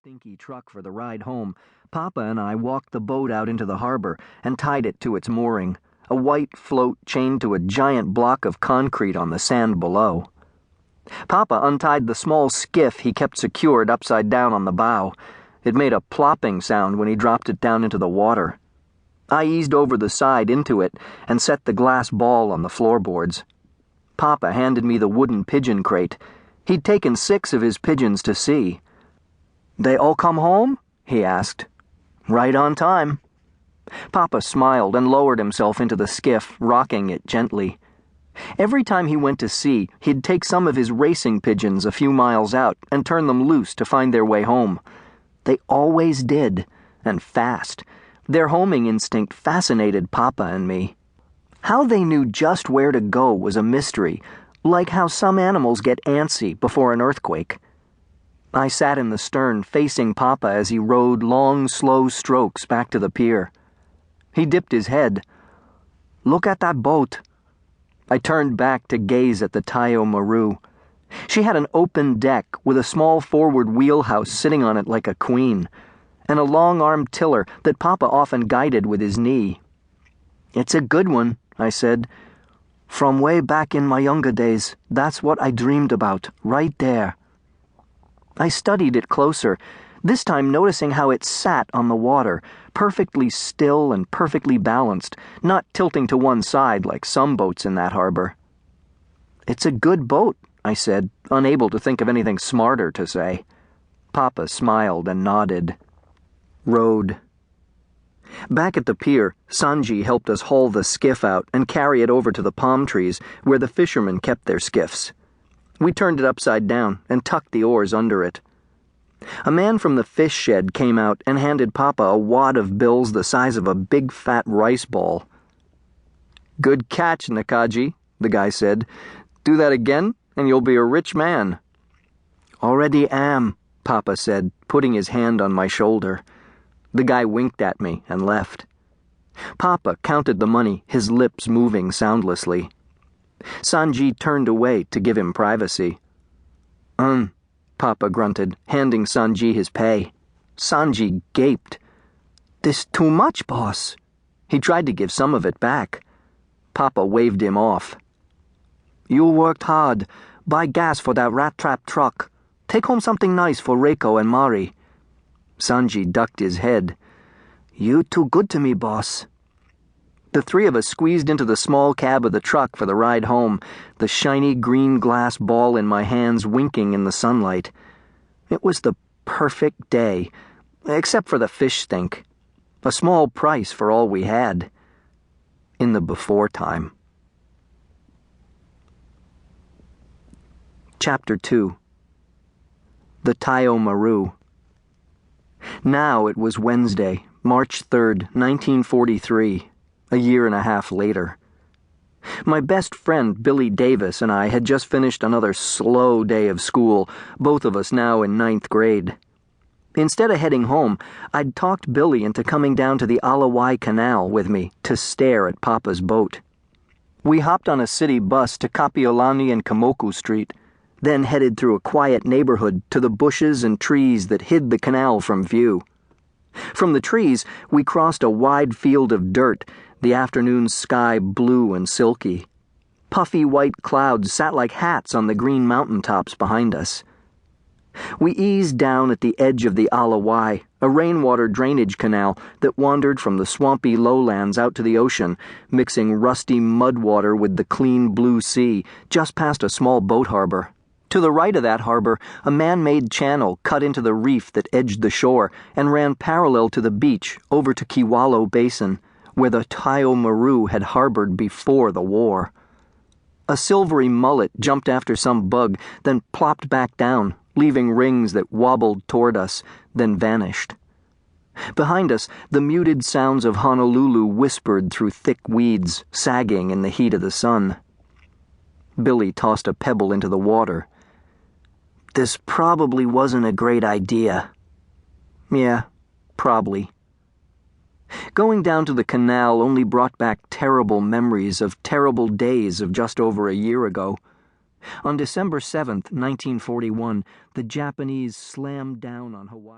stinky truck for the ride home, Papa and I walked the boat out into the harbor and tied it to its mooring, a white float chained to a giant block of concrete on the sand below. Papa untied the small skiff he kept secured upside down on the bow. It made a plopping sound when he dropped it down into the water. I eased over the side into it and set the glass ball on the floorboards. Papa handed me the wooden pigeon crate. He'd taken 6 of his pigeons to sea. "They all come home?" he asked. "Right on time." Papa smiled and lowered himself into the skiff, rocking it gently. Every time he went to sea, he'd take some of his racing pigeons a few miles out and turn them loose to find their way home. They always did, and fast. Their homing instinct fascinated Papa and me. How they knew just where to go was a mystery, like how some animals get antsy before an earthquake. I sat in the stern, facing Papa as he rowed long, slow strokes back to the pier. He dipped his head. "Look at that boat." I turned back to gaze at the Tayo Maru. She had an open deck with a small forward wheelhouse sitting on it like a queen, and a long-armed tiller that Papa often guided with his knee. "It's a good one," I said. "From way back in my younger days, that's what I dreamed about, right there." I studied it closer, this time noticing how it sat on the water, perfectly still and perfectly balanced, not tilting to one side like some boats in that harbor. "It's a good boat," I said, unable to think of anything smarter to say. Papa smiled and nodded. Rowed. Back at the pier, Sanji helped us haul the skiff out and carry it over to the palm trees where the fishermen kept their skiffs. We turned it upside down and tucked the oars under it. A man from the fish shed came out and handed Papa a wad of bills the size of a big fat rice ball. "Good catch, Nakaji," the guy said. "Do that again, and you'll be a rich man." "Already am," Papa said, putting his hand on my shoulder. The guy winked at me and left. Papa counted the money, his lips moving soundlessly. Sanji turned away to give him privacy. Papa grunted, handing Sanji his pay. Sanji gaped. "This too much, boss." He tried to give some of it back. Papa waved him off. "You worked hard. Buy gas for that rat-trap truck. Take home something nice for Reiko and Mari." Sanji ducked his head. "You too good to me, boss." The 3 of us squeezed into the small cab of the truck for the ride home, the shiny green glass ball in my hands winking in the sunlight. It was the perfect day, except for the fish stink. A small price for all we had. In the before time. Chapter 2. The Tayo Maru. Now it was Wednesday, March 3rd, 1943. A year and a half later. My best friend Billy Davis and I had just finished another slow day of school, both of us now in 9th grade. Instead of heading home, I'd talked Billy into coming down to the Alawai Canal with me to stare at Papa's boat. We hopped on a city bus to Kapiolani and Kamoku Street, then headed through a quiet neighborhood to the bushes and trees that hid the canal from view. From the trees, we crossed a wide field of dirt, the afternoon sky blue and silky. Puffy white clouds sat like hats on the green mountaintops behind us. We eased down at the edge of the Alawai, a rainwater drainage canal that wandered from the swampy lowlands out to the ocean, mixing rusty mud water with the clean blue sea, just past a small boat harbor. To the right of that harbor, a man-made channel cut into the reef that edged the shore and ran parallel to the beach over to Kiwalo Basin, where the Tayo Maru had harbored before the war. A silvery mullet jumped after some bug, then plopped back down, leaving rings that wobbled toward us, then vanished. Behind us, the muted sounds of Honolulu whispered through thick weeds, sagging in the heat of the sun. Billy tossed a pebble into the water. "This probably wasn't a great idea." "Yeah, probably." Going down to the canal only brought back terrible memories of terrible days of just over a year ago. On December 7th, 1941, the Japanese slammed down on Hawaii.